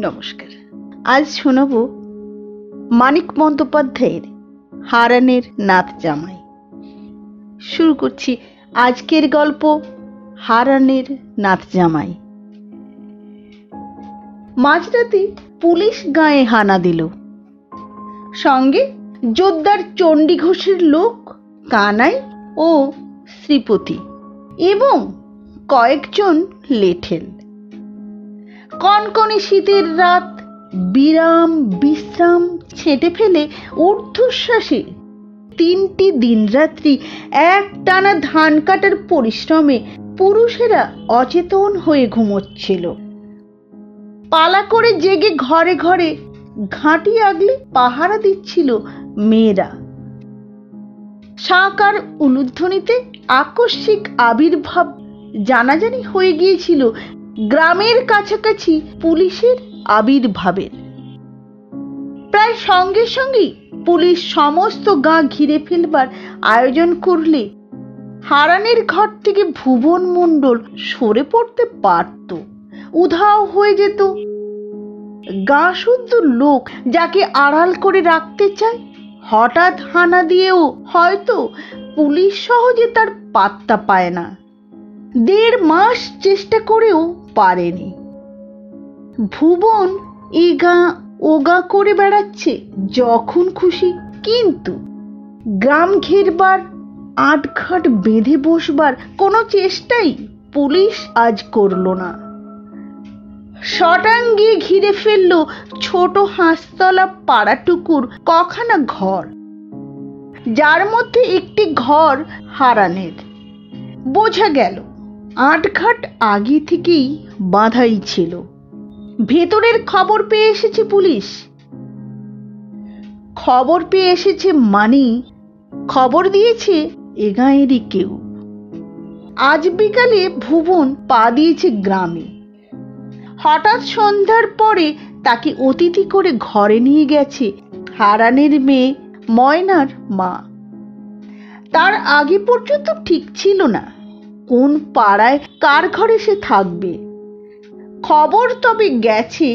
নমস্কার। আজ শোনাব মানিক বন্দ্যোপাধ্যায়ের হারানের নাত জামাই। শুরু করছি আজকের গল্প হারানের নাত জামাই। মাঝরাতে পুলিশ গায়ে হানা দিল, সঙ্গে জোরদার চণ্ডী ঘোষের লোক কানাই ও শ্রীপতি এবং কয়েকজন লেঠেল। কনকনে শীতের রাত বিরাম বিশ্রাম ছেঁটে ফেলে ঊর্ধ্বশ্বাসে 3টি দিনরাত্রি একটানা ধান কাটার পরিশ্রমে পুরুষেরা অচেতন হয়ে ঘুমোচ্ছিল। পালা করে জেগে ঘরে ঘরে ঘাঁটি আগলে পাহারা দিচ্ছিল মেয়েরা। শাঁখ আর উলুধ্বনিতে আকস্মিক আবির্ভাব জানাজানি হয়ে গিয়েছিল গ্রামের কাছাকাছি পুলিশের আবির্ভাবের। প্রায় সঙ্গে সঙ্গেই পুলিশ সমস্ত গাঁ ঘিরে ফেলবার আয়োজন করলে হারানের ঘর থেকে ভুবন মণ্ডল সরে পড়তে পারত, উধাও হয়ে যেত। গাঁ শুদ্ধ লোক যাকে আড়াল করে রাখতে চায় হঠাৎ হানা দিয়েও হয়তো পুলিশ সহজে তার পাত্তা পায় না। 1.5 মাস চেষ্টা করেও পারেনি। ভুবন এ গাঁ ও গাঁ করে বেড়াচ্ছে যখন খুশি, কিন্তু গ্রাম ঘেরবার আটঘাট বেঁধে বসবার কোনো চেষ্টাই পুলিশ আজ করল না। শটাঙ্গে ঘিরে ফেলল ছোট হাঁসতলা পাড়াটুকুর কখানা ঘর, যার মধ্যে একটি ঘর হারানের। বোঝা গেল আটঘাট আগে থেকেই বাঁধাই ছিল। ভেতরের খবর পেয়ে এসেছে পুলিশ। খবর পেয়ে এসেছে মানে খবর দিয়েছে এ গাঁয়েরই কেউ। আজ বিকালে ভুবন পা দিয়েছে গ্রামে। হঠাৎ সন্ধ্যার পরে তাকে অতিথি করে ঘরে নিয়ে গেছে হারানের মেয়ে ময়নার মা। তার আগে পর্যন্ত ঠিক ছিল না কোন পাড়ায় কার ঘরে সে থাকবে। খবর তবে গেছে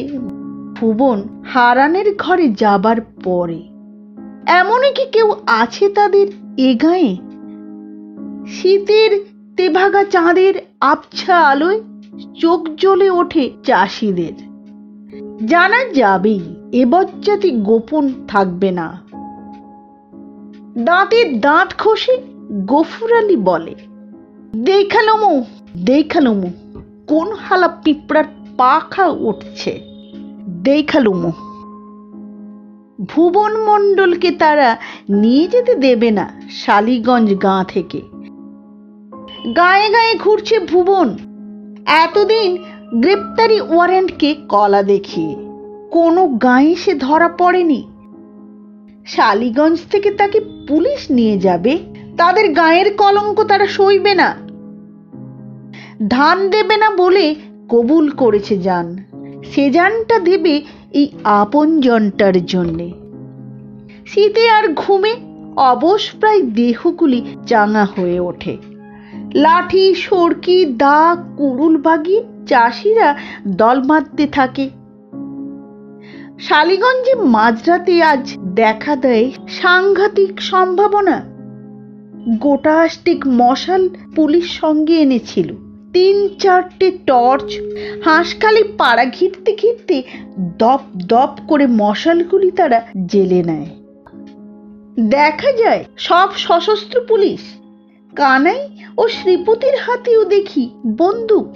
ভুবন হারানের ঘরে যাবার পরে। এমনই কি কেউ আছে তাদের এ গাঁয়ে? শীতের তেভাগা চাঁদের আবছা আলোয় চোখ জ্বলে ওঠে চাষিদের। জানা যাবেই এ বজ্জাতি গোপন থাকবে না। দাঁতে দাঁত খসে গফুর আলী বলে, দেখালুমু কোন হালা পিঁপড়ার পাখা উঠছে, দেখালুমু। ভুবন মণ্ডলকে তারা নিয়ে যেতে দেবে না শালিগঞ্জ গাঁ থেকে। গায়ে গায়ে ঘুরছে ভুবন এতদিন গ্রেপ্তারি ওয়ারেন্টকে কলা দেখিয়ে। কোনো গাঁয়ে সে ধরা পড়েনি। শালিগঞ্জ থেকে তাকে পুলিশ নিয়ে যাবে, তাদের গায়ের কলঙ্ক তারা সইবে না। ধান দেবে না বলে কবুল করেছে জান, সে জানটা দেবে এই আপন জনটার জন্যে। শীতে আর ঘুমে অবশ প্রায় দেহগুলি চাঙা হয়ে ওঠে। লাঠি সড়কি দা কুড়ুল বাগিয়ে চাষিরা দল বাঁধতে থাকে। শালিগঞ্জে মাঝরাতে আজ দেখা দেয় সাংঘাতিক সম্ভাবনা। গোটা আষ্টিক মশাল পুলিশ সঙ্গে এনেছিল। 3-4টে টর্চ হাঁসখালি পাড়া ঘিরতে ঘিরতে দপ দপ করে মশালগুলি তারা জেলে নেয়। দেখা যায় সব সশস্ত্র পুলিশ। কানাই ও শ্রীপতির হাতেও দেখি বন্দুক।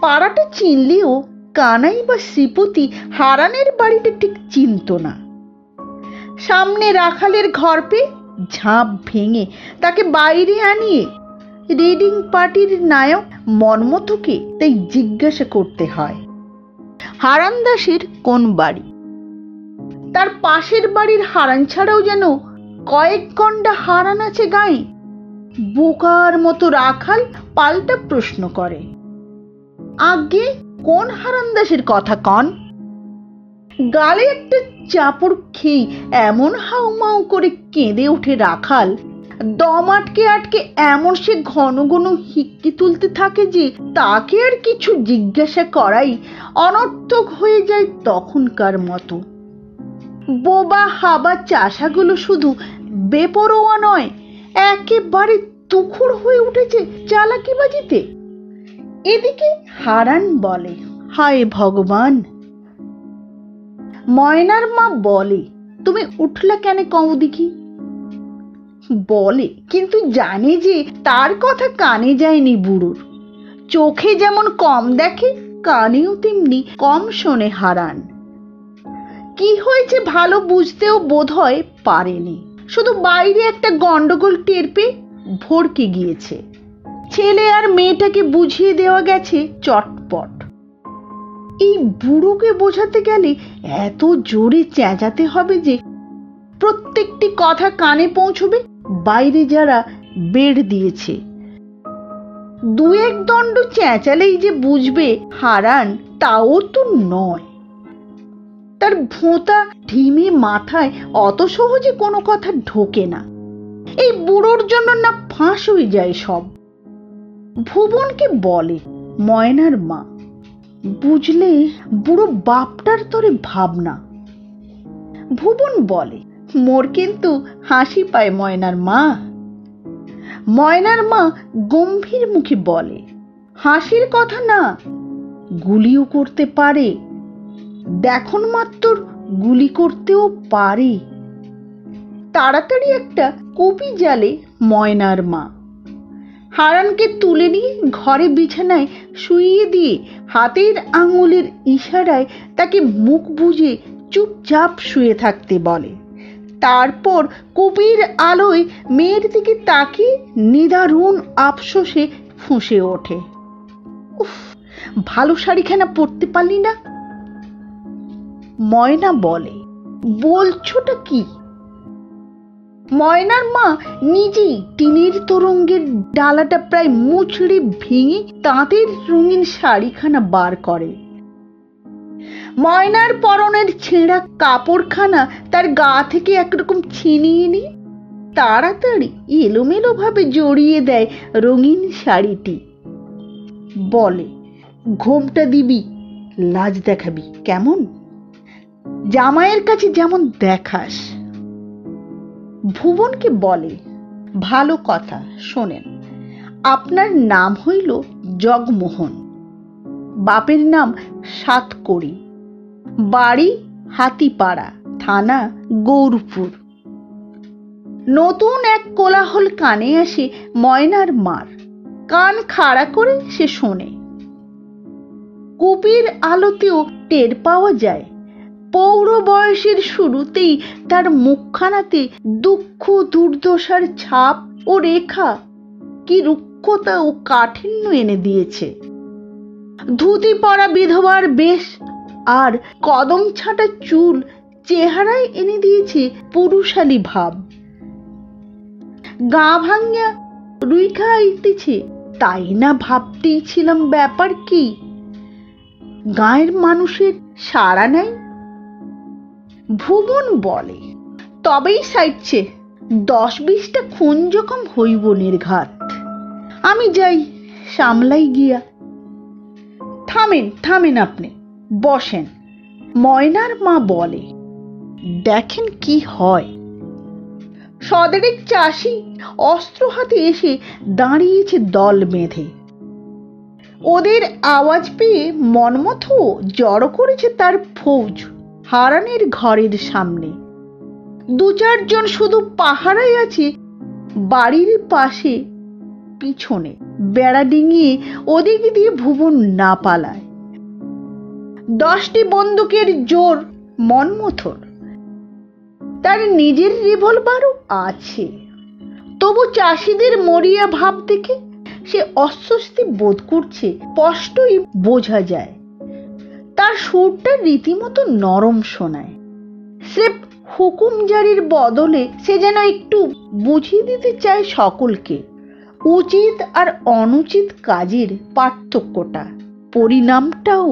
পাড়াটা চিনলেও কানাই বা শ্রীপতি হারানের বাড়িটা ঠিক চিনত না। সামনে রাখালের ঘর পেয়ে ঝাঁপ ভেঙে তাকে বাইরে আনিয়ে রিডিং পার্টির নায়ক মন্মথকে তাই জিজ্ঞাসা করতে হয় হারান দাসের কোন বাড়ি। তার পাশের বাড়ির হারান ছাড়াও যেন কয়েক গন্ডা হারান আছে গায়ে। বোকার মতো রাখাল পাল্টা প্রশ্ন করে, আগে কোন হারান দাসের কথা কন? গালে একটা চাপড় খেয়ে এমন হাউমাউ করে কেঁদে ওঠে রাখাল দম আটকে আটকে এমন সে ঘন ঘন হিক্কি তুলতে থাকে যে তাকে আর কিছু জিজ্ঞাসা করাই অনর্থক হয়ে যায় তখনকার মতো। বোবা হাবা চাষাগুলো শুধু বেপরোয়া নয়, একেবারে তুখুর হয়ে উঠেছে চালাকিবাজিতে। এদিকে হারান বলে, হায় ভগবান। ময়নার মা বলে, তুমি উঠলা কেন কও দেখি? বলে, কিন্তু জানে যে তার কথা কানে যায়নি বুড়োর। চোখে যেমন কম দেখে, কানেও তেমনি কম শোনে হারান। কি হয়েছে ভালো বুঝতেও বোধহয় পারেনি, শুধু বাইরে একটা গন্ডগোল টের পেয়ে ভড়কে গিয়েছে। ছেলে আর মেয়েটাকে বুঝিয়ে দেওয়া গেছে চটপট। এই বুড়োকে বোঝাতে গেলে এত জোরে চেঁচাতে হবে যে প্রত্যেকটি কথা কানে পৌঁছবে বাইরে যারা বেড় দিয়েছে। দু এক দণ্ড চেঁচালেই যে বুঝবে হারান, তাও তো নয়। তার ভোঁতা ঢিমে মাথায় অত সহজে কোনো কথা ঢোকে না। এই বুড়োর জন্য না ফাঁস হয়ে যায় সব। ভুবনকে বলে ময়নার মা, বুঝলে বুড়ো বাপটার তরে ভাবনা। ভুবন বলে, মোর কিন্তু হাসি পায় ময়নার মা। ময়নার মা গম্ভীর মুখে বলে, হাসির কথা না, গুলিও করতে পারে। দেখুন মাত্র গুলি করতেও পারে। তাড়াতাড়ি একটা কপি জালে ময়নার মা। হারানকে তুলে নিয়ে ঘরে বিছানায় শুইয়ে দিয়ে হাতের আঙুলের ইশারায় তাকে মুখ বুজে চুপচাপ শুয়ে থাকতে বলে। তারপর কপির আলোয় মেয়ের দিকে তাকিয়ে নিদারুণ আফসোসে ফুঁসে ওঠে, উফ, ভালো শাড়িখানা পরতে পারলি না? ময়না বলে, বলছোটা কি? ময়নার মা নিজেই টিনের তোরঙ্গের ডালাটা প্রায় মুচড়ে ভেঙে তাঁতের রঙিন শাড়িখানা বার করে। ময়নার পরনের ছেঁড়া কাপড়খানা তার গা থেকে একরকম ছিনিয়ে নিয়ে তাড়াতাড়ি এলোমেলো ভাবে জড়িয়ে দেয় রঙিন শাড়িটি। বলে, ঘোমটা দিবি, লাজ দেখাবি কেমন, জামাইয়ের কাছে যেমন দেখাস। ভুবনকে বলে, ভালো কথা শোনেন, আপনার নাম হইল জগমোহন, বাপের নাম সাতকড়ি, বাড়ি হাতিপাড়া, থানা গৌরপুর। নতুন এক কোলাহল কানে আসে ময়নার মার। কান খাড়া করে সে শোনে। কুপির আলোতেও টের পাওয়া যায় পৌর বয়সের শুরুতেই তার মুখখানাতে দুঃখ দুর্দশার ছাপ ও রেখা কি রুক্ষতা ও কাঠিন্য এনে দিয়েছে। ধুতি পরা বিধবার বেশ আর কদম ছাটা চুল চেহারায় এনে দিয়েছে পুরুষালী ভাব। গা ভাঙ্গা রুইখা আইতেছে, তাই না ভাবতেই ছিলাম ব্যাপার কি, গায়ের মানুষের সাড়া নাই। ভুবন বলে, তবেই সাইটছে, 10-20টা খুন যখন হইব নির্ঘাত। আমি যাই, সামলাই গিয়া। থামেন থামেন, আপনি বসেন। ময়নার মা বলে, দেখেন কি হয়। সদেরেক চাষি অস্ত্র হাতে এসে দাঁড়িয়েছে দল বেঁধে। ওদের আওয়াজ পেয়ে মনমথ জড়ো করেছে তার ফৌজ হারানের ঘরের সামনে। 2-4 জন শুধু পাহারায় আছে বাড়ির পাশে পিছনে, বেড়া ডিঙিয়ে ওদিক দিয়ে ভুবন না পালায়। 10টি বন্দুকের জোর মনমথর, তার নিজের রিভলভারও আছে। তবু চাষিদের মরিয়া ভাব দেখে সে অস্বস্তি বোধ করছে স্পষ্টই বোঝা যায়। তার সুরটা রীতিমতো নরম শোনায়। স্রেফ হুকুম জারির বদলে সে যেন একটু বুঝিয়ে দিতে চায় সকলকে উচিত আর অনুচিত কাজের পার্থক্যটা, পরিণামটাও।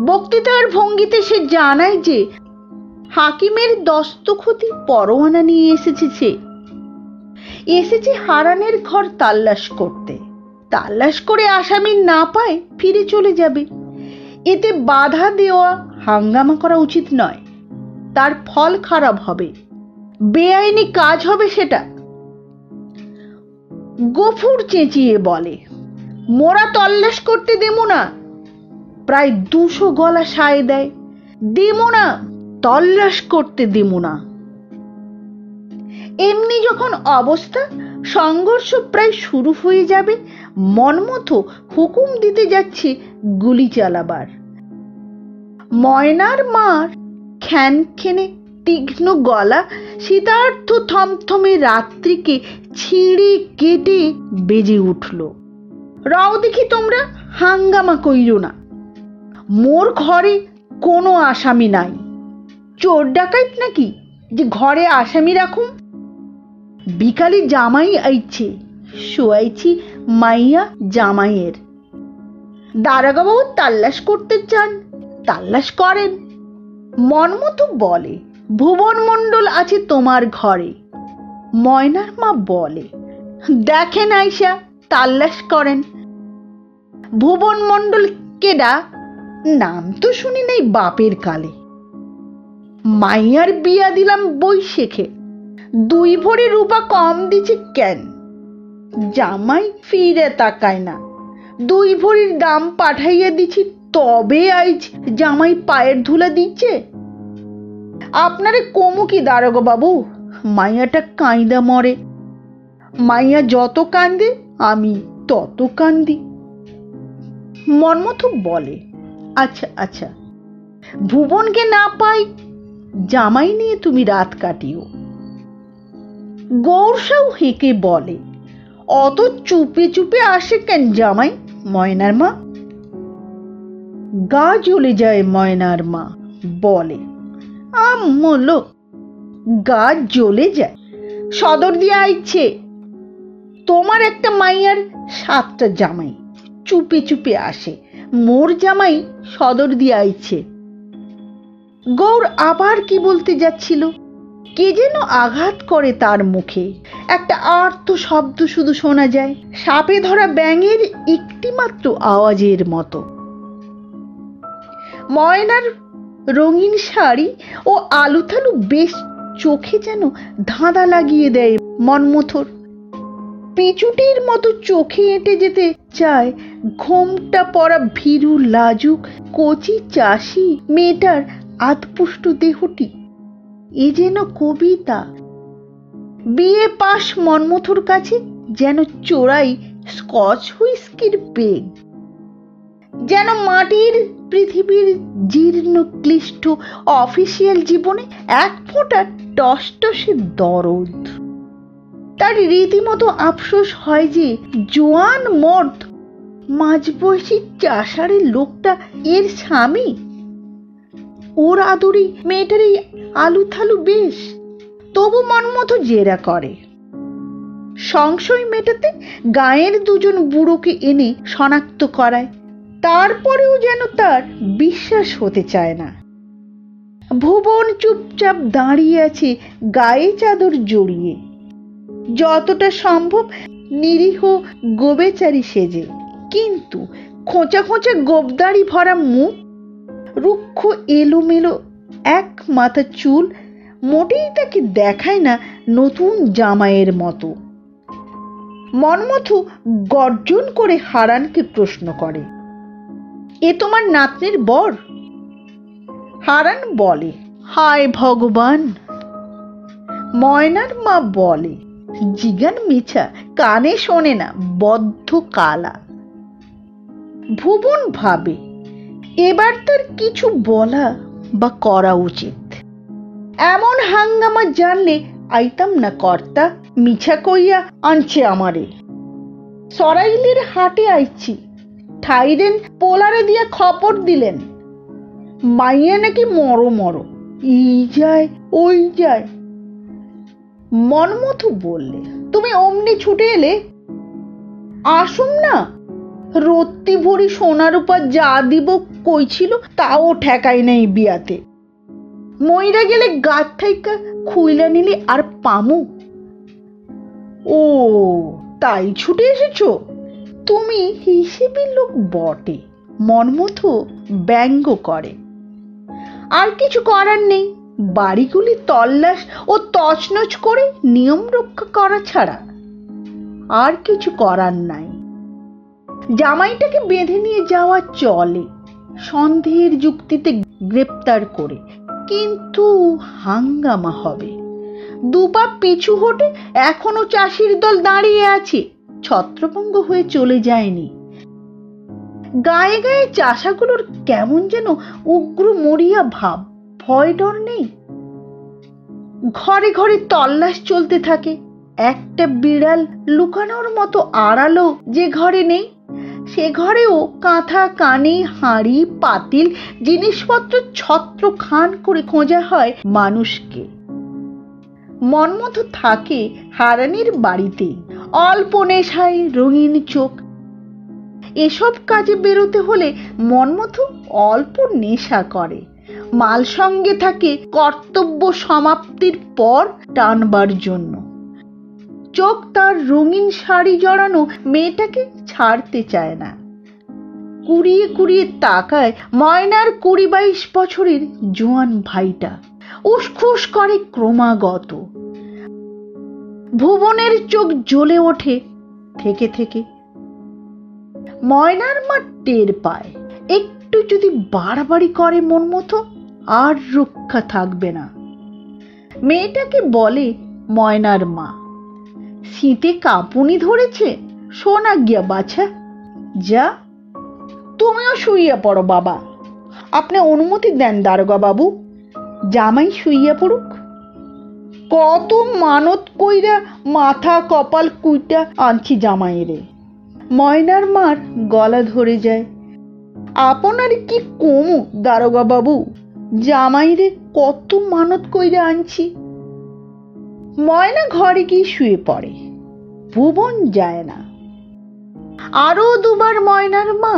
বক্তৃতার ভঙ্গিতে সে জানায় যে হাকিমের দস্তখতি পরোয়ানা নিয়ে এসেছে সে। এসেছে হারানের ঘর তাল্লাশ করতে। তাল্লাশ করে আসামি না পায় ফিরে চলে যাবে। এতে বাধা দেওয়া, হাঙ্গামা করা উচিত নয়। তার ফল খারাপ হবে, বেআইনি কাজ হবে সেটা। গফুর চেঁচিয়ে বলে, মোরা তল্লাশ করতে দেবো না। প্রায় 200 গলা সায় দেয়, দেবো না, তল্লাশ করতে দেবো না। এমনি যখন অবস্থা, সংঘর্ষ প্রায় শুরু হয়ে যাবে, মনমতো হুকুম দিতে যাচ্ছে গুলি চালাবার। ময়নার মার খ্যানখ্যানে তীক্ষ্ণ গলা শীতার্থ থমথমে রাত্রিকে ছিঁড়ে কেটে বেজে উঠল। রাও দেখি তোমরা, হাঙ্গামা কইরো না। মোর ঘরে কোনো আসামি নাই। চোর ডাকাইত নাকি যে ঘরে আসামি রাখুম? বিকালে জামাই আইছে, শোয়াইছি মাইয়া জামাইয়ের। দারোগাবাবু তাল্লাশ করতে চান, তাল্লাশ করেন। মনমতো বলে, ভুবন মণ্ডল আছে তোমার ঘরে। ময়নার মা বলে, দেখেন আইসা তাল্লাশ করেন। ভুবন মণ্ডল কেডা? নাম তো শুনি নাই বাপের কালে। মাইয়ার বিয়া দিলাম বৈশেখে, 2 ভরি রূপা কম দিছে কেন? জামাই ফিরে তাকায় না। 2 ভরির দাম পাঠাইয়া দিছি, তবে আইজ জামাই পায়ের ধুলা দিচ্ছে। আপনারে কমু কি দারোগা বাবু? মাইয়াটা কাঁইদা মরে। মাইয়া যত কান্দে আমি তত কান্দি। মনমতো বলে, আচ্ছা আচ্ছা, ভুবনকে না পাই, জামাই নিয়ে তুমি রাত কাটিও। গৌরসাও হেঁকে বলে, অত চুপে চুপে আসে কেন জামাই? ময়নার মা গা জ্বলে যায়। ময়নার মা বলে, আমলো গা জ্বলে যায়। সদর দিয়ে আইছে। তোমার একটা মাইয়ার 7টা জামাই, চুপে চুপে আসে। মোর জামাই সদর দিয়ে আইছে। গৌর আবার কি বলতে যাচ্ছিল, কে যেন আঘাত করে তার মুখে। একটা আর্ত শব্দ শুধু শোনা যায়, সাপে ধরা ব্যাঙের একটি মাত্র আওয়াজের মতো। ময়নার রঙিন শাড়ি ও আলুথালু বেশ চোখে যেন ধাঁধা লাগিয়ে দেয় মনমথর। পিচুটির মতো চোখে এঁটে যেতে চায় ঘোমটা পরা ভীরু লাজুক কচি চাষি মেয়েটার আধপুষ্ট দেহটি। এ যেন কবিতা। বিয়ে পাশ মনমথুর কাছে যেন চোরাই স্কচ হুইস্কির পেগ, যেন মাটির পৃথিবীর জীর্ণ ক্লিষ্ট অফিসিয়াল জীবনে 1 ফোঁটা টসটসে দরদ। তার রীতিমতো আফসোস হয় যে জোয়ান মর্দ মাঝবয়সী চাষারের লোকটা এর স্বামী। ওর আদরি মেয়েটার এই আলুথালু বেশ। তবু মনমতো জেরা করে। সংশয় মেটাতে গায়ের 2জন বুড়োকে এনে শনাক্ত করায়। তারপরেও যেন তার বিশ্বাস হতে চায় না। ভুবন চুপচাপ দাঁড়িয়ে আছে গায়ে চাদর জড়িয়ে, যতটা সম্ভব নিরীহ গোবেচারি সেজে। কিন্তু খোঁচা খোঁচা গোবদাড়ি ভরা মুখ, রুক্ষ এলোমেলো 1 মাথা চুল মোটেই তাকে দেখায় না নতুন জামাইয়ের মতো। মনমথু গর্জন করে হারানকে প্রশ্ন করে, এ তোমার নাতনির বর? হারান বলে, হায় ভগবান। ময়নার মা বলে, জিগান মিছা, কানে শোনে না, বদ্ধ কালা। ভুবন ভাবে, এবার তার কিছু বলা বা করা উচিত। এমন হাঙ্গামা জানলে আইতাম না কর্তা, মিছা কইয়া আনছে আমারে। সরাইলের হাটে আইছি, ঠাইরেন পোলারে দিয়া খবর দিলেন মাইয়া নাকি মরো মরো, এই যায় ওই যায়। মনমথু বললে, তুমি অমনি ছুটে এলে? আসুন না, রত্তি ভরি সোনার উপর যা দিব কইছিল তাও ঠেকাই নাই বিয়াতে। মইরা গেলে গাছ থাইকা খুইলা নিলে আর পামু? ও, তাই ছুটে এসেছো? তুমি হিসেবে লোক বটে, মনমথ ব্যঙ্গ করে। আর কিছু করার নেই, বাড়িগুলি তল্লাশ ও তছনছ করে নিয়ম রক্ষা করা ছাড়া আর কিছু করার নাই। জামাইটাকে বেঁধে নিয়ে যাওয়া চলে, সন্দেহের যুক্তিতে গ্রেপ্তার করে, কিন্তু হাঙ্গামা হবে। দুপা পিছু হটে এখনো চাষির দল দাঁড়িয়ে আছে, ছত্রভঙ্গ হয়ে চলে যায়নি। গায়ে গায়ে চাষাগুলোর কেমন যেন উগ্র মরিয়া ভাব, ভয় ডর নেই। ঘরে ঘরে তল্লাশ চলতে থাকে। একটা বিড়াল লুকানোর মতো আড়ালো যে ঘরে নেই, সে ঘরেও কাঁথা কানে হাঁড়ি পাতিল জিনিসপত্র ছত্র খান করে খোঁজা হয় মানুষকে। মনমথ থাকে হারানির বাড়িতে, অল্প নেশায় রঙিন চোখ। এসব কাজে বেরোতে হলে মনমথ অল্প নেশা করে, মাল সঙ্গে থাকে কর্তব্য সমাপ্তির পর টানবার জন্য। চোখ তার রঙিন শাড়ি জড়ানো মেয়েটাকে ছাড়তে চায় না। কুড়িয়ে কুড়িয়ে তাকায় ময়নার ২০-২২ বছরের জোয়ান ভাইটা, উসখুস করে ক্রমাগত। ভুবনের চোখ জ্বলে ওঠে থেকে থেকে। ময়নার মা টের পায়, একটু যদি বাড়াবাড়ি করে মনমথ, আর রক্ষা থাকবে না। মেয়েটাকে বলে ময়নার মা, শীতে কাঁপুনি ধরেছে, শোনা গিয়া বাছা, যা তুমিও শুইয়া পড়ো বাবা। আপনি অনুমতি দেন দারোগা বাবু, জামাই শুইয়া পড়ুক। কত মানত কইরা মাথা কপাল কুইটা আনছি জামাইরে। ময়নার মার গলা ধরে যায়, আপনার কি কমু দারোগা বাবু, জামাইরে কত মানত কইরা আনছি। ময়না ঘরে গিয়ে শুয়ে পড়ে, ভুবন যায় না। আরো দুবার ময়নার মা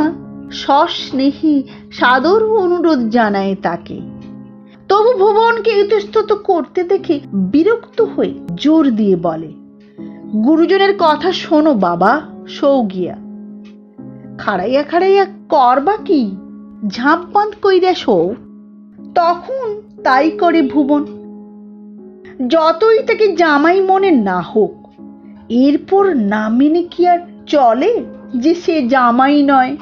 সস্নেহী সাদর অনুরোধ জানায় তাকে, তবু ভুবনকে ইতস্তত করতে দেখে বিরক্ত হয়ে জোর দিয়ে বলে, গুরুজনের কথা শোনো বাবা, শো গিয়া। খাড়াইয়া খাড়াইয়া করবা কি, ঝাঁপ বাঁধ কইরা শো। তখন তাই করে ভুবন, যতই তাকে জামাই মনে না হোক। এরপর না মেনে কি আর চলে যে সে জামাই নয়।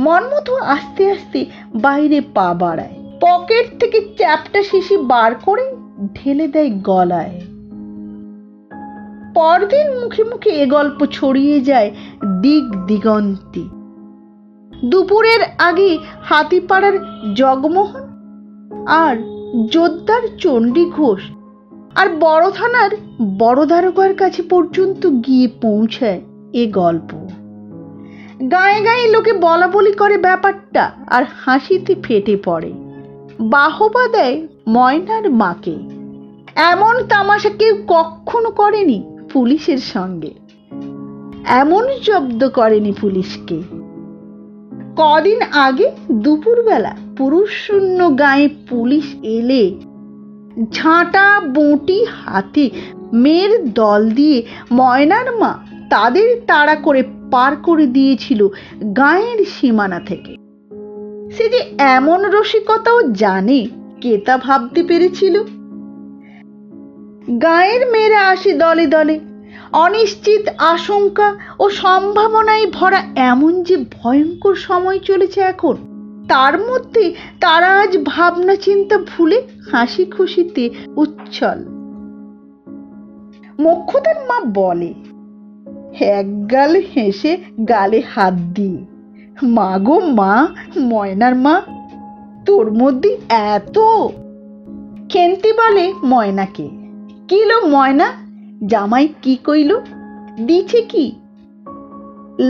মনমথ আস্তে আস্তে বাইরে পা বাড়ায়, পকেট থেকে চ্যাপটা শিশি বার করে ঢেলে দেয় গলায়। পরদিন মুখে মুখে এ গল্প ছড়িয়ে যায় দিক দিগন্তে। দুপুরের আগে হাতিপাড়ার জগমোহন আর জোদ্দার চণ্ডী ঘোষ আর বড় থানার বড় দারোগার কাছে পর্যন্ত গিয়ে পৌঁছায় এ গল্প। গায়ে গায়ে লোকে বলা বলি করে ব্যাপারটা, আর হাসিতে ফেটে পড়ে, বাহবা দেয় ময়নার মাকে। এমন তামাশা কেউ কখনো করেনি পুলিশের সঙ্গে, এমন জব্দ করেনি পুলিশকে। কদিন আগে দুপুরবেলা পুরুষ শূন্য গায়ে পুলিশ এলে ঝাঁটা বঁটি হাতে মেয়ের দল দিয়ে ময়নার মা তাদের তাড়া করে পার করে দিয়েছিল গায়ের সীমানা থেকে। সে যে এমন রসিকতাও জানে কে তা ভাবতে পেরেছিল। গায়ের মেয়েরা আসে দলে দলে, অনিশ্চিত আশঙ্কা ও সম্ভাবনায় ভরা এমন যে ভয়ঙ্কর সময় চলেছে এখন, তার মধ্যে তারা আজ ভাবনা চিন্তা ভুলে হাসি খুশিতে উচ্ছল। মোক্ষদার মা বলে, এক গাল হেসে গালে হাত দিয়ে, মা গো মা, ময়নার মা, তোর মধ্যে এত। খেন্তি বলে ময়নাকে, কিলো ময়না, জামাই কি কইল, দিছে কি?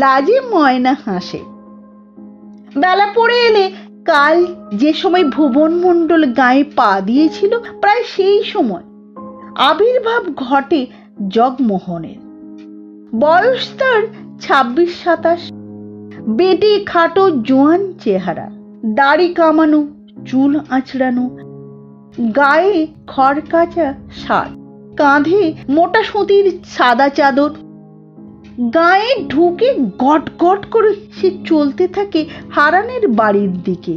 লাজে ময়না হাসে। বেলা পড়ে এলে কাল যে সময় ভুবন মণ্ডল গায়ে পা দিয়েছিল, প্রায় সেই সময় আবির্ভাব ঘটে জগমোহনের। বয়স তার ২৬-২৭, বেটে খাটো জোয়ান চেহারা, দাড়ি কামানো, চুল আঁচড়ানো, গায়ে খড় কাচা শার্ট, কাঁধে মোটা সুতির সাদা চাদর। গায়ে ঢুকে গট গট করে সে চলতে থাকে হারানের বাড়ির দিকে,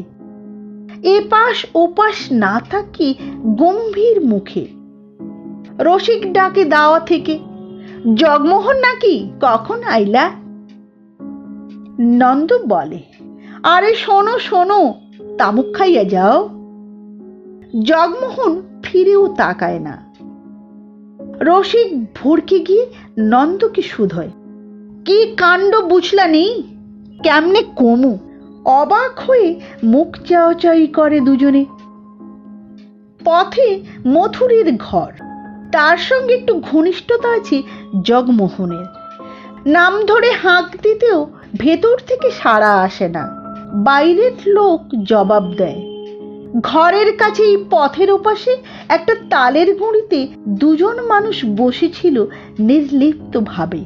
এপাশ ওপাশ না তাকিয়ে গম্ভীর মুখে। রসিক ডাকে দাওয়া থেকে, জগমোহন নাকি, কখন আইলা? নন্দ বলে, আরে শোনো শোনো, তামুক খাইয়া যাও। জগমোহন ফিরেও তাকায় না। রসিক ভড়কে গিয়ে নন্দকে শুধোয়, কি কাণ্ড বুঝলা নেই? কেমনে কমু? অবাক হয়ে মুখ চাওয়াচাই করে দুজনে। পথে মথুরের ঘর, তার সঙ্গে একটু ঘনিষ্ঠতা আছে জগমোহনের। নাম ধরে হাঁক দিতেও ভেতর থেকে সাড়া আসে না, বাইরের লোক জবাব দেয়। ঘরের কাছেই পথের ওপাশে একটা তালের গুঁড়িতে দুজন মানুষ বসেছিল নির্লিপ্ত ভাবে।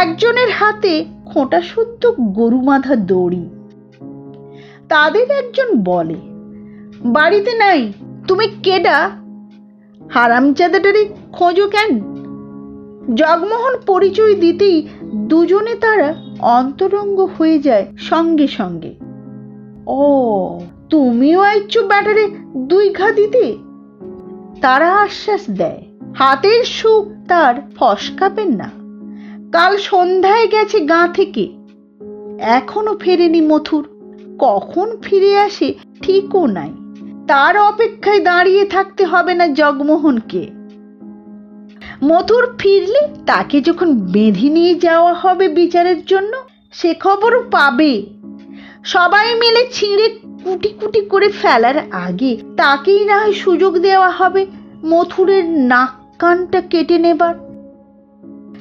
একজনের হাতে খোঁটা শুদ্ধ গরু বাঁধা দড়ি। তাদের একজন বলে, বাড়িতে নাই, তুমি কেডা? হারামজাদাটারে খোঁজো কেন? জগমোহন পরিচয় দিতেই দুজনে তারা অন্তরঙ্গ হয়ে যায় সঙ্গে সঙ্গে। ও, তুমিও আইছো ব্যাটারে দুই ঘা দিতে? তারা আশ্বাস দেয়, হাতের সুখ তার ফসকাবেন না। কাল সন্ধ্যায় গেছে গাঁ থেকে, এখনো ফেরেনি মথুর। কখন ফিরে আসে ঠিকও নাই। তার অপেক্ষায় দাঁড়িয়ে থাকতে হবে না জগমোহনকে। মথুর ফিরলে তাকে যখন বেঁধে নিয়ে যাওয়া হবে বিচারের জন্য, সে খবরও পাবে। সবাই মিলে ছিঁড়ে কুটি কুটি করে ফেলার আগে তাকেই না হয় সুযোগ দেওয়া হবে মথুরের নাক কানটা কেটে নেবার।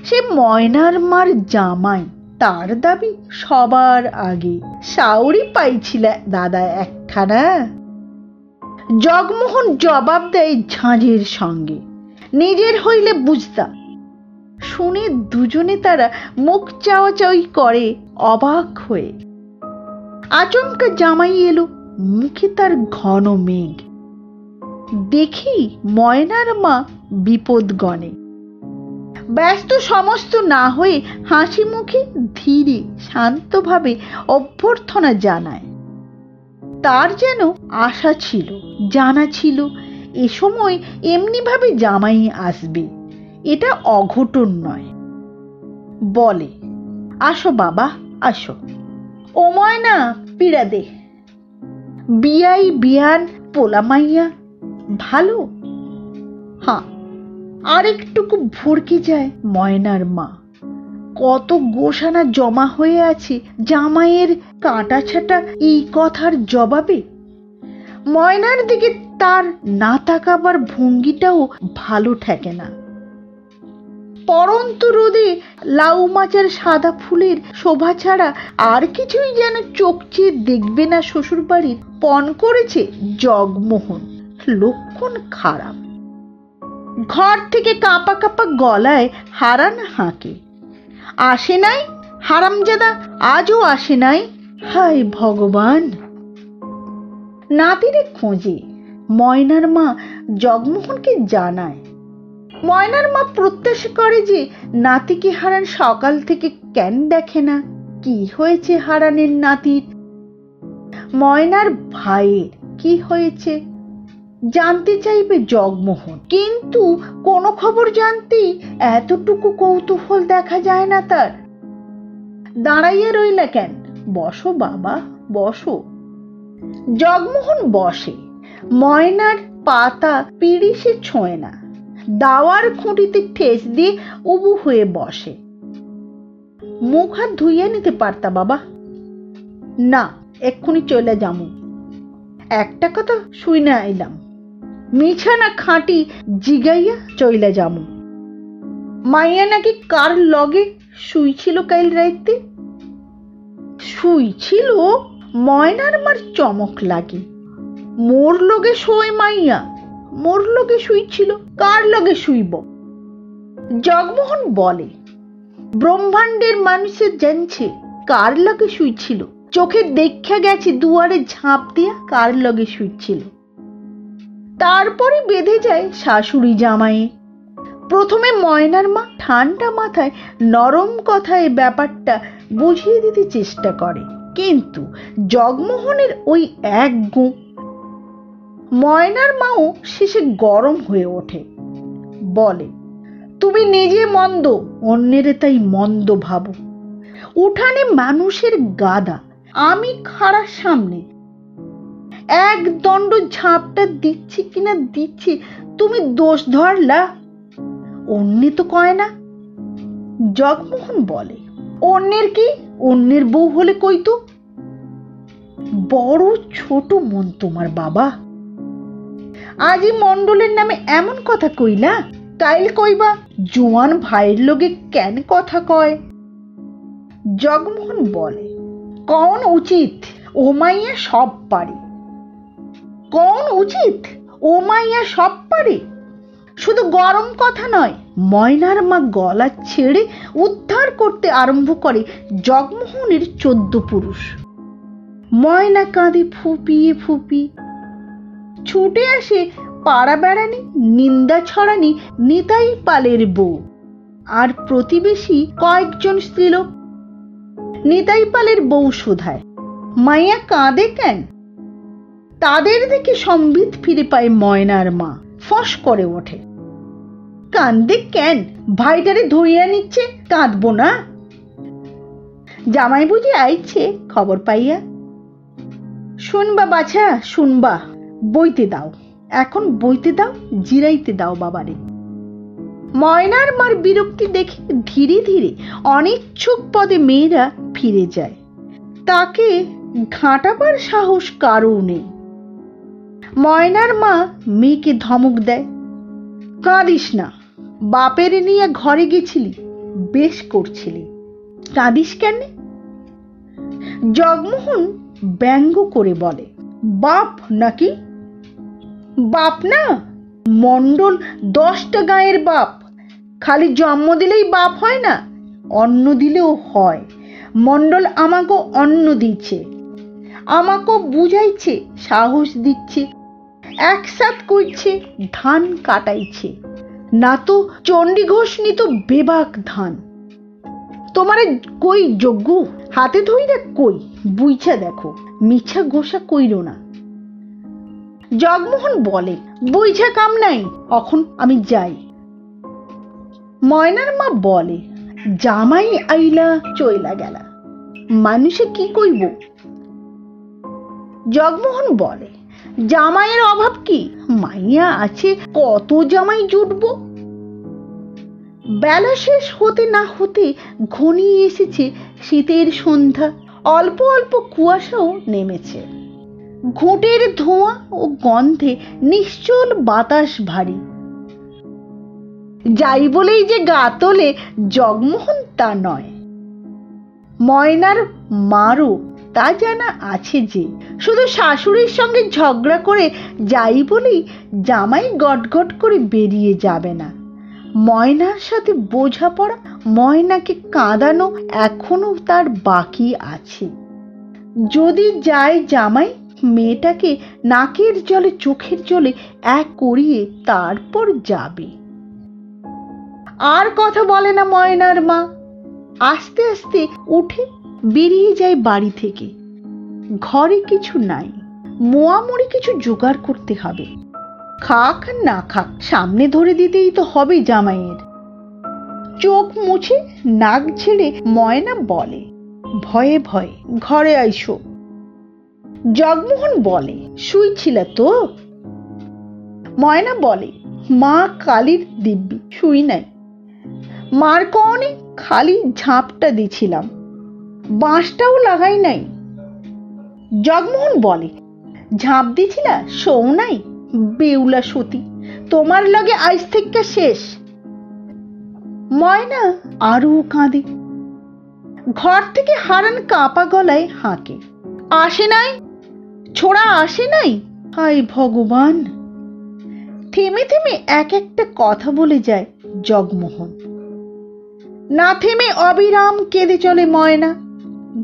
সে ময়নার মার জামাই, তার দাবি সবার আগে। সাউরি পাইছিল দাদা একখানা। জগমোহন জবাব দেয় ঝাঁঝের সঙ্গে, নিজের হইলে বুঝতা। শুনে দুজনে তারা মুখ চাওয়াচাওয়ি করে অবাক হয়ে। আচমকা জামাই এলো, মুখে তার ঘন মেঘ। দেখি ময়নার মা বিপদ গণে। ব্যস্ত সমস্ত না হয়ে হাসি মুখে ধীরে শান্তভাবে অভ্যর্থনা জানায়। তার যেন আশা ছিল, জানা ছিল এ সময় এমনিভাবে জামাই আসবে, এটা অঘটন নয়। বলে, আসো বাবা আসো। ও ময়না, পিড়া দে। বিয়াই বিয়ান পোলামাইয়া ভালো? হ্যাঁ। আরেকটুকু ভরকে যায় ময়নার মা। কত গোসানা জমা হয়ে আছে জামাইয়ের কাঁটা ছাটা এই কথার জবাবে। ময়নার দিকে তার না তাকাবার ভঙ্গিটাও ভালো ঠেকে না। পরন্ত রোদে লাউ মাচার সাদা ফুলের শোভা ছাড়া আর কিছুই যেন চোখ চেয়ে দেখবে না শ্বশুর বাড়ির পণ করেছে জগমোহন। লক্ষণ খারাপ। ঘর থেকে কাঁপা কাঁপা গলায় হারান হাঁকে, আসে নাই হারামজাদা, আজও আসে নাই। হায় ভগবান! নাতিরে খোঁজে। ময়নার মা জগমোহনকে জানায়। ময়নার মা প্রত্যাশা করে যে নাতিকে হারান সকাল থেকে কেন দেখে না, কি হয়েছে হারানের নাতির। ময়নার ভাইয়ের কি হয়েছে জানতে চাইবে জগমোহন, কিন্তু কোনো খবর জানতেই এতটুকু কৌতূহল দেখা যায় না তার। দাঁড়াইয়া রইলা কেন, বসো বাবা বসো। জগমোহন বসে। ময়নার পাতা পিড়ি সে ছোঁয় না, দাওয়ার খুঁটিতে ঠেস দিয়ে উবু হয়ে বসে। মুখ হাত ধুইয়া নিতে পারতা বাবা। না, এক্ষুনি চলে যামু। একটা কথা শুই না আইলাম, মিছা না খাঁটি জিগাইয়া চইলা যামু। মাইয়া নাকি কার লগে শুইছিল কাল রাইতে? শুইছিল? ময়নার মার চমক লাগে। মোর লগে শোয় মাইয়া? মোর লগে শুইছিল? কার লগে শুইব? জগমোহন বলে, ব্রহ্মাণ্ডের মানুষের জানছে কার লগে শুইছিল। চোখে দেখা গেছে দুয়ারে ঝাঁপ দিয়া কার লগে শুইছিল। তারপরে বেঁধে যায় শাশুড়ি জামাইয়ে। প্রথমে ময়নার মা ঠান্ডা মাথায় নরম কথায় ব্যাপারটা বুঝিয়ে দিতে চেষ্টা করে, কিন্তু জগমোহনের ওই এক গুঁ। ময়নার মাও শেষে গরম হয়ে ওঠে, বলে, তুমি নিজে মন্দ, অন্যের তাই মন্দ ভাবো। উঠানে মানুষের গাদা, আমি খাড়া সামনে, এক দণ্ড ঝাপটা দিচ্ছি কিনা দিচ্ছি, তুমি দোষ ধরলা, অন্যে তো কয় না। জগমোহন বলে, অন্যের কি, অন্যের বউ হলে কইতো। বড় ছোট মন তোমার বাবা, আজি মন্ডলের নামে এমন কথা কইলা, তাইল কইবা জোয়ান ভাইয়ের লোকে কেন কথা কয়। জগমোহন বলে, কন উচিত, ও মাইয়া সব পারে। কন উচিত, ও মাইয়া সব পারে। শুধু গরম কথা নয়, ময়নার মা গলা ছেড়ে উদ্ধার করতে আরম্ভ করে জগমোহনের 14 পুরুষ। ময়না কাঁদে ফুপিয়ে ফুপিয়ে। ছুটে আসে পাড়া বেড়ানি, নিন্দা ছড়ানি নিতাই পালের বউ আর প্রতিবেশী কয়েকজন স্ত্রীলোক। নিতাই পালের বউ শোধায়, মাইয়া কাঁদে কেন? তাদের দেখে সম্বিত ফিরে পায় ময়নার মা, ফস করে ওঠে, কান্দে কেন? ভাইটারে ধরিয়া নিচ্ছে, কাঁদবো না? জামাই বুঝি আইছে খবর পাইয়া? শুনবা বাছা, শুনবা, বইতে দাও, এখন বইতে দাও, জিরাইতে দাও বাবারে। ময়নার মার বিরক্তি দেখে ধীরে ধীরে অনিচ্ছুক পদে মেয়েরা ফিরে যায়। তাকে ঘাঁটাবার সাহস কারও নেই। ময়নার মা মেয়েকে ধমক দেয়, কাঁদিস না, বাপের নিয়ে ঘরে গেছিলি, বেশ করছিলি, কাঁদিস কেন? জগমোহন ব্যঙ্গ করে বলে, বাপ নাকি? বাপ না, মন্ডল 10টা গায়ের বাপ। খালি জন্ম দিলেই বাপ হয় না, অন্ন দিলেও হয়। মন্ডল আমাকে অন্ন দিচ্ছে, আমাকে বুঝাইছে, সাহস দিচ্ছে, একসাথ করছে, ধান কাটাইছে, না তো চণ্ডী ঘোষ নিত বেবাক ধান। তোমারে কই যোগ্য, হাতে ধইরা কই, বুইছা দেখো, মিছা গোসা কইল না। জগমোহন বলে, বুইছা কাম নাই, এখন আমি যাই। ময়নার মা বলে, জামাই আইলা চইলা গেলা, মানুষে কি কইব? জগমোহন বলে, জামাইয়ের অভাব কি, মাইয়া আছে, কত জামাই জুটবো। বেলা শেষ হতে না হতে ঘনিয়ে এসেছে শীতের সন্ধ্যা, অল্প অল্প কুয়াশাও নেমেছে। ঘুঁটের ধোঁয়া ও গন্ধে নিশ্চল বাতাস ভারী। যাই বলেই যে গা তোলে জগমোহন তা নয়, ময়নার মারও তা জানা আছে যে শুধু শাশুড়ির সঙ্গে ঝগড়া করে যাই বলেই জামাই গটগট করে বেরিয়ে যাবে না। ময়নার সাথে বোঝাপড়া, ময়নাকে কাঁদানো এখনো তার বাকি আছে। যদি যায় জামাই, মেয়েটাকে নাকের জলে চোখের জলে এক করিয়ে তারপর যাবে। আর কথা বলে না ময়নার মা, আস্তে আস্তে উঠে বেরিয়ে যায় বাড়ি থেকে। ঘরে কিছু নাই, মোয়ামুড়ি কিছু জোগাড় করতে হবে। খাক না খাক, সামনে ধরে দিতেই তো হবে জামাইয়ের। চোখ মুছে নাক ছেড়ে ময়না বলে, ভয়ে ভয়ে ঘরে আইসো। জগমোহন বলে, শুইছিল তো? ময়না বলে, মা কালীর দিব্যি, শুই নাই। মার কনে খালি ঝাঁপটা দিছিলাম, বাঁশটাও লাগাই নাই। জগমোহন বলে, ঝাঁপ দিছিলা, শোও নাই? বেউলা সতী, তোমার লগে আজ থেকে শেষ। ময়না আরো কাঁদে। ঘর থেকে হারান কাঁপা গলায় হাঁকে, আসে নাই, ছোড়া আসে নাই। হায় ভগবান! থেমে থেমে এক একটা কথা বলে যায় জগমোহন। না থেমে অবিরাম কেঁদে চলে ময়না,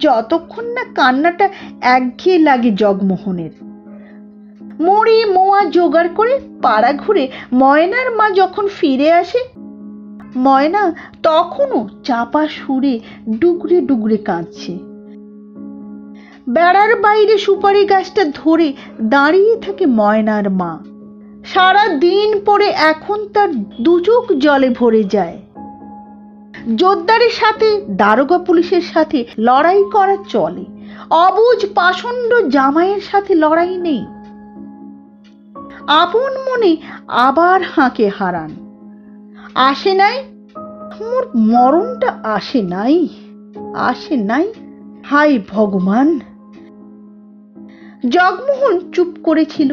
যতক্ষণ না কান্নাটা একঘেয়ে লাগে জগমোহনের। মুড়ি মোয়া জোগাড় করে পাড়া ঘুরে ময়নার মা যখন ফিরে আসে, ময়না তখনও চাপা সুরে ডুগরে ডুগরে কাঁদছে। বেড়ার বাইরে সুপারি গাছটা ধরে দাঁড়িয়ে থাকে ময়নার মা। সারা দিন পরে এখন তার দুচোখ জলে ভরে যায়। জোরদারের সাথে দারোগা পুলিশের সাথে লড়াই করা চলে, অবুঝ পাষণ্ড জামাইয়ের সাথে লড়াই নেই। আপন মনে আবার হাঁকে হারান। আসে নাই, মোর মরণটা আসে নাই, আসে নাই, হায় ভগবান। জগমোহন চুপ করেছিল।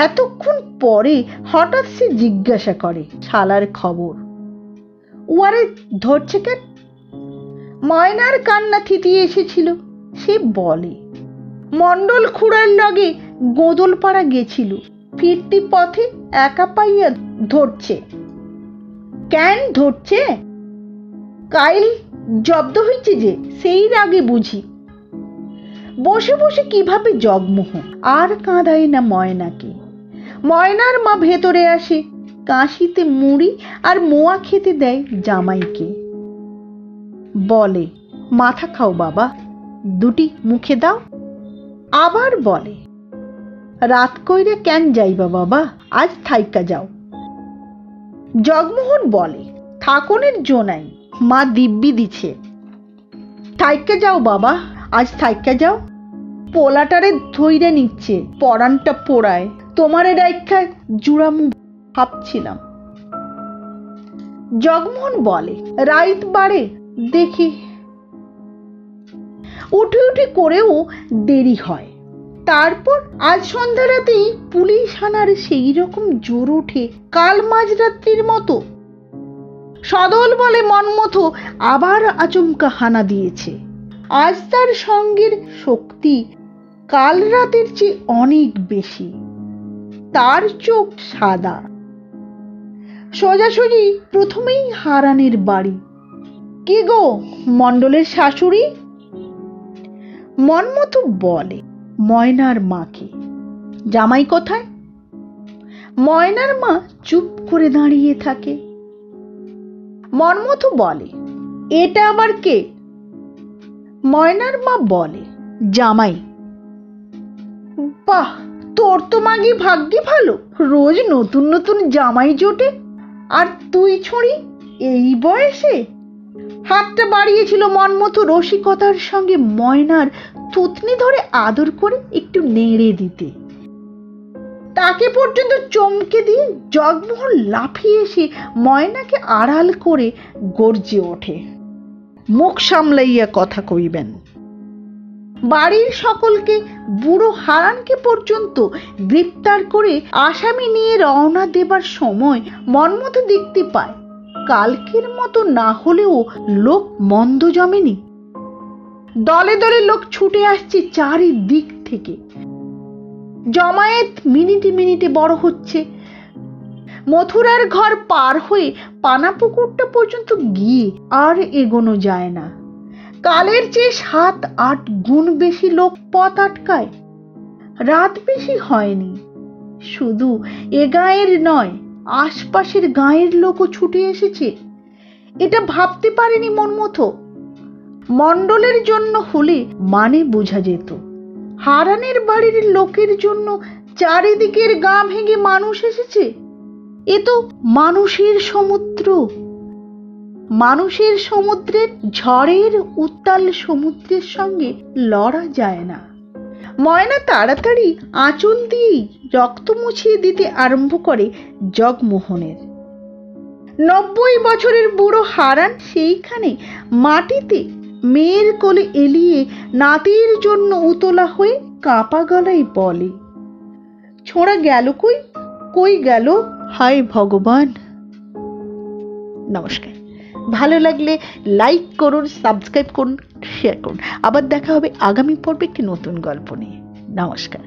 এতক্ষণ পরে হঠাৎ সে জিজ্ঞাসা করে শালার খবর। উয়ারে ধরছে কেন? ময়নার কান্না থিতিয়ে এসেছিল। সে বলে, মণ্ডল খুড়ার লগে গোদলপাড়া গেছিল, ফিরতি পথে একা পাইয়া ধরছে। কেন ধরছে? কাইল জব্দ হয়েছে যে, সেই রাগে বুঝি। বসে বসে কিভাবে জগমোহন আর কাঁদায় না ময়নাকে। ময়নার মা ভেতরে আসে, কাশিতে মুড়ি আর মোয়া খেতে দেয় জামাইকে। বলে, মাথা খাও বাবা, দুটি মুখে দাও। আবার বলে, রাত কইরে কেন যাইবা বাবা, আজ থাইকা যাও। জগমোহন বলে, থাকনের জো নাই, মা দিব্যি দিছে। থাইকা যাও বাবা, আজ থাইকা যাও। পোলাটারে ধইরে নিচ্ছে, পরানটা পোড়ায়। তোমারে রাইখায় জুড়ামু ভাবছিলাম। জগমোহন বলে, রাইত বাড়ে দেখি। উঠে উঠে করেও দেরি হয়। তারপর আজ সন্ধ্যা রাতেই পুলিশ আনার সেই রকম জোর ওঠে কাল মাঝরাত্রির মতো। সদল বলে মনমথ আবার আচমকা হানা দিয়েছে। আজ তার সঙ্গের শক্তি কাল রাতের চেয়ে অনেক বেশি। তার চোখ সাদা। সোজাসুজি প্রথমেই হারানের বাড়ি। কি গো মণ্ডলের শাশুড়ি? মনমথ বলে ময়নার মাকে। জামাই কোথায়? ময়নার মা চুপ করে দাঁড়িয়ে থাকে। মনমথ বলে, এটা আবার কে? ময়নার মা বলে, জামাই। বাহ, তোর তো মাগি ভাগ্যে ভালো, রোজ নতুন নতুন জামাই জোটে। আর তুই ছুঁড়ি এই বয়সে? হাতটা বাড়িয়েছিল মনমথ রসিকতার সঙ্গে ময়নার থুতনি ধরে আদর করে একটু নেড়ে দিতে। তাকে পর্যন্ত চমকে দিয়ে জগমোহন লাফিয়ে এসে ময়নাকে আড়াল করে গর্জে ওঠে, মুখ সামলাইয়া কথা কইবেন। বাড়ির সকলকে, বুড়ো হারানকে পর্যন্ত গ্রেপ্তার করে আসামি নিয়ে রওনা দেবার সময় মনমথ দেখতে পায় কালকের মতো না হলেও লোক মন্দ জমেনি। দলে দলে লোক ছুটে আসছে চারিদিক থেকে। জমায়েত মিনিটে মিনিটে বড় হচ্ছে। মথুরার ঘর পার হয়ে পানাপুকুরটা পর্যন্ত গিয়ে আর এগোনো যায় না। কালের চেয়ে 7-8 গুণ বেশি লোক পথ আটকায়। রাত বেশি হয়নি। শুধু এ গাঁয়ের নয়, আশপাশের গাঁয়ের লোকও ছুটে এসেছে। এটা ভাবতে পারেনি মনমথ। মণ্ডলের জন্য হলে মানে বোঝা যেত, হারানের বাড়ির লোকের জন্য চারিদিকের গা ভেঙে মানুষ এসেছে। এ তো মানুষের সমুদ্র। মানুষের সমুদ্রের ঝড়ের উত্তাল সমুদ্রের সঙ্গে লড়া যায় না। ময়না তাড়াতাড়ি আঁচল দিয়েই রক্ত মুছিয়ে দিতে আরম্ভ করে জগমোহনের। 90 বছরের বুড়ো হারান সেইখানে মাটিতে মেয়ের কোলে এলিয়ে নাতির জন্য উতলা হয়ে কাঁপা গলায় বলে, ছোঁড়া গেল কই, কই গেল, হায় ভগবান। নমস্কার। ভালো লাগলে লাইক করুন, সাবস্ক্রাইব করুন, শেয়ার করুন। আবার দেখা হবে আগামী পর্বে একটি নতুন গল্প নিয়ে। নমস্কার।